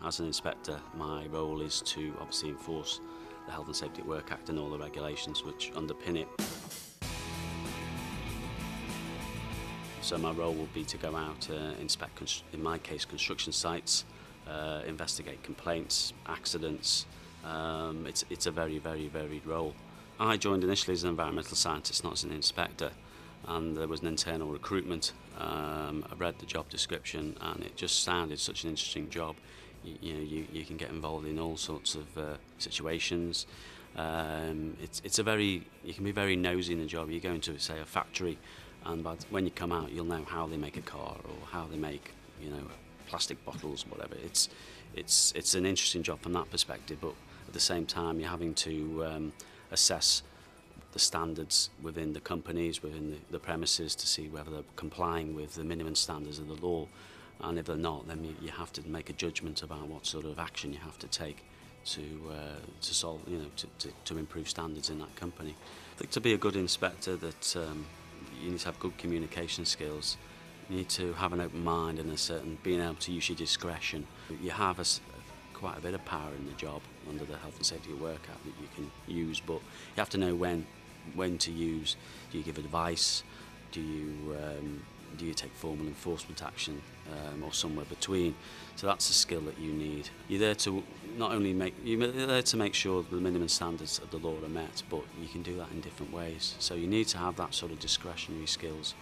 As an inspector, my role is to obviously enforce the Health and Safety at Work Act and all the regulations which underpin it. So my role will be to go out, inspect, in my case, construction sites, investigate complaints, accidents. It's a very, very varied role. I joined initially as an environmental scientist, not as an inspector, and there was an internal recruitment. I read the job description and it just sounded such an interesting job. You can get involved in all sorts of situations. You can be very nosy in the job. You go into, say, a factory, and when you come out, you'll know how they make a car or how they make, plastic bottles, whatever. It's an interesting job from that perspective, but at the same time, you're having to assess the standards within the companies, within the premises, to see whether they're complying with the minimum standards of the law. And if they're not, then you have to make a judgment about what sort of action you have to take to solve, to improve standards in that company. I think to be a good inspector, that you need to have good communication skills. You need to have an open mind and being able to use your discretion. You have quite a bit of power in the job under the Health and Safety at Work Act that you can use, but you have to know when to use. Do you give advice? Do you take formal enforcement action, or somewhere between? So that's a skill that you need. You're there to make sure the minimum standards of the law are met, but you can do that in different ways. So you need to have that sort of discretionary skills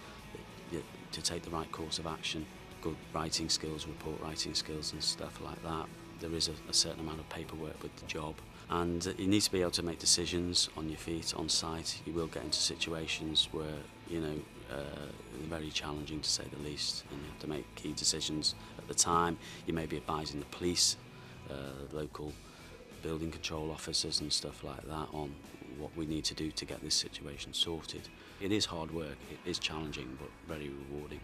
to take the right course of action, good writing skills, report writing skills and stuff like that. There is a certain amount of paperwork with the job, and you need to be able to make decisions on your feet, on site. You will get into situations where, they're very challenging to say the least, and you have to make key decisions at the time. You may be advising the police, local building control officers and stuff like that on what we need to do to get this situation sorted. It is hard work, it is challenging, but very rewarding.